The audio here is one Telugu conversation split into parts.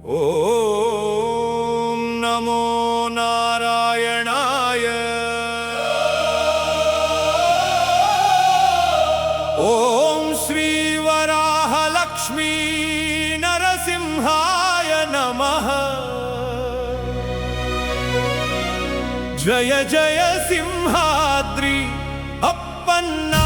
ఓం నమో నారాయణాయ. ఓం శ్రీ వరాహలక్ష్మీ నరసింహాయ నమః. జయ జయ సింహాద్రి అప్పన్నా.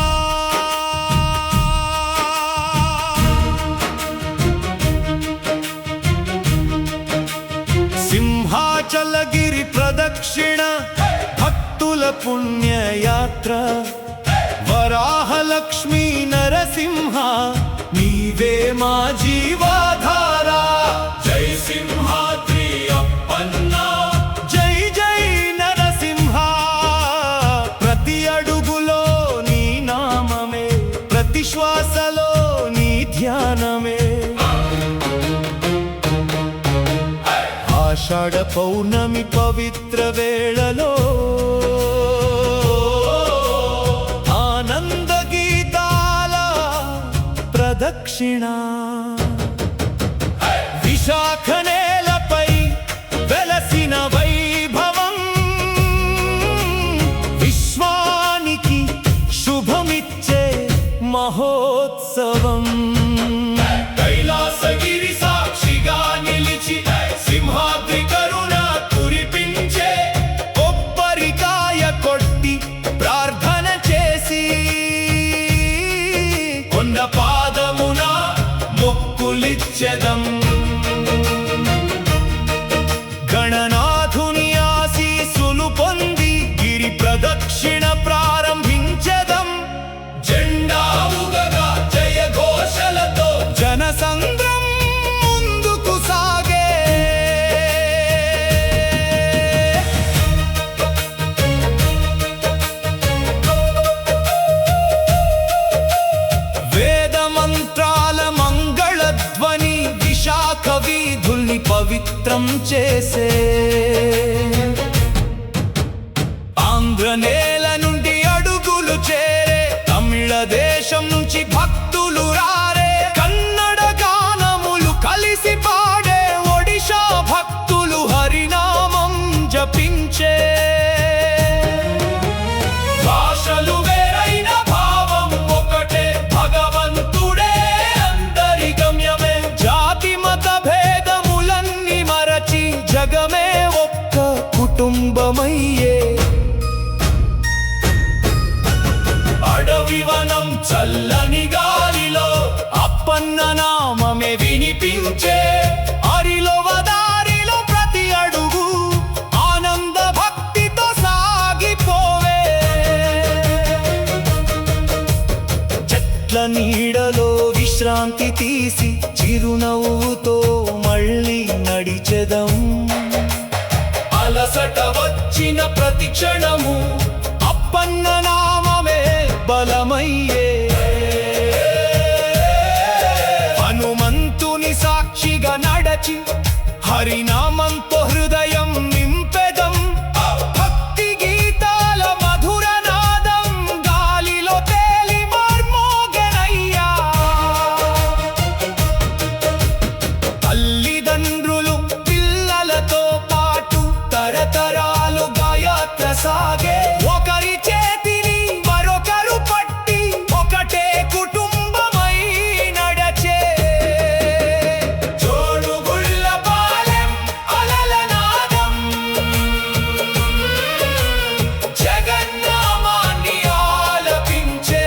సింహాచలగిరి ప్రదక్షిణ భక్తుల పుణ్యయాత్ర. వరాహలక్ష్మీ నరసింహ నీవే మా జీవాధార. జై సింహాద్రి అప్పన్నా, జై జై నరసింహ. ప్రతి అడుగులో నీ నామమే, ప్రతి శ్వాసలో నీ ధ్యానమే. ఆషాఢ పౌర్ణమి పవిత్ర వేళలో ఆనంద గీతాల ప్రదక్షిణ. విశాఖ నేలపై వెలసిన వైభవం, విశ్వానికి శుభమిచ్చే మహోత్సవం. కైలాసగిరి సాక్షిగా నిలిచి సింహాద్రి కరుణ కురిపించే, కొబ్బరికాయ కొట్టి ప్రార్థన చేసి కొండ పాదమున మొక్కులిచ్చెదం. గణనాథుని ఆశీస్సులు పొంది గిరి ప్రదక్షిణ ప్రారంభించెదం. జెండా ఊగగా జయ ఘోషలతో జనసంద్రం ముందుకు సాగే. వేద మంత్రాల మంగళధ్వని విశాఖ వీధుల్ని పవిత్రం చేసే. ఆంధ్ర నేల నుండి అడుగులు చేరే, తమిళ దేశం నుంచి భక్తులు రారే. కన్నడ గానములు కలిసి పాడే, ఒడిశా భక్తులు హరినామం జపించే. భాషలు వేరైన భావం ఒకటే, భగవంతుడే అందరి గమ్యమే. జాతి మత భేదములన్నీ మరచి జగమే ఒక్క కుటుంబమయ్యే. అడవి వనం చల్లని గాలిలో అప్పన్న నామమే వినిపించే. అరిలో దారిలో ప్రతి అడుగు ఆనంద భక్తితో సాగిపోవే. చెట్ల నీడలో విశ్రాంతి తీసి చిరునవ్వుతో మళ్ళీ నడిచెదం. అలసట వచ్చిన ప్రతి క్షణము అప్పన్న నామమే బలమయ్యే. హనుమంతుని సాక్షిగా నడచి హరినామంతో హృదయం నింపెదం. భక్తి గీతాల మధుర నాదం గాలిలో తేలి మార్మోగెనయ్యా. తల్లిదండ్రులు పిల్లలతో పాటు తరతరాలుగా యాత్ర సాగే. ఒకరి చేతిని మరొకరు పట్టి ఒకటే కుటుంబమై నడచే. జోడుగుళ్ళ పాలెం అలల నాదం, జగన్నామాన్ని ఆలపించే.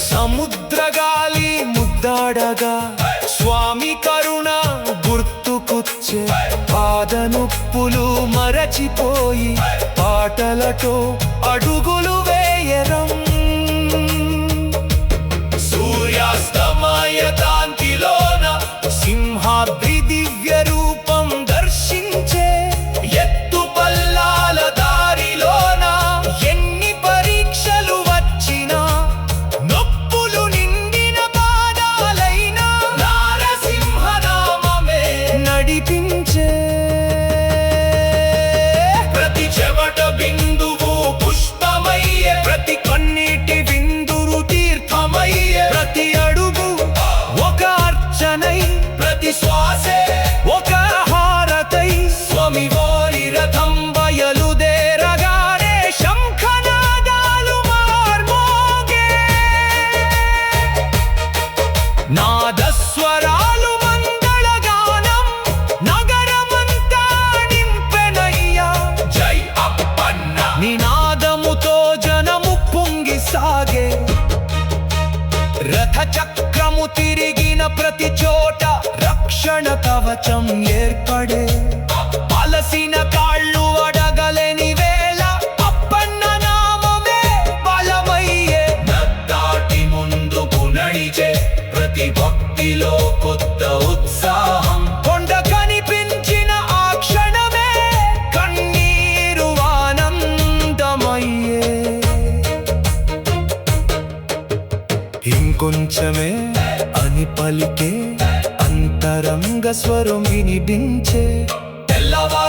సముద్రగాలి ముద్దాడగా స్వామి కరుణ గుర్తుకొచ్చే. పాదనొప్పులు మరచిపోయి పాటలతో అడుగులు వేయరం. సూర్యాస్తమయ కాంతిలోన సింహాద్రి దివ్య రూపం దర్శించే. ఎత్తు పల్లాల దారిలోన ఎన్ని పరీక్షలు వచ్చినా, నొప్పులు నిండిన పాదాలైనా నారసింహనామమే నడిపించే. ప్రతి చెమట బిందువు పుష్పమయ్యే. చక్రము తిరిగిన ప్రతి చోట రక్షణ కవచం ఏర్పడే అలసిన కాళ్ళు అడగలేని వేళ అప్పన్న నామమే బలమయ్యే దాటి ముందుకు నడిచే ప్రతి భక్తిలో కొత్త ఉత్సాహం కొండ కనిపించిన ఆ క్షణమే కన్నీరు ఆనందమయ్యే ఇంకొంచెమే అని పలికే అంతరంగ స్వరం వినిపించే తెల్లవారు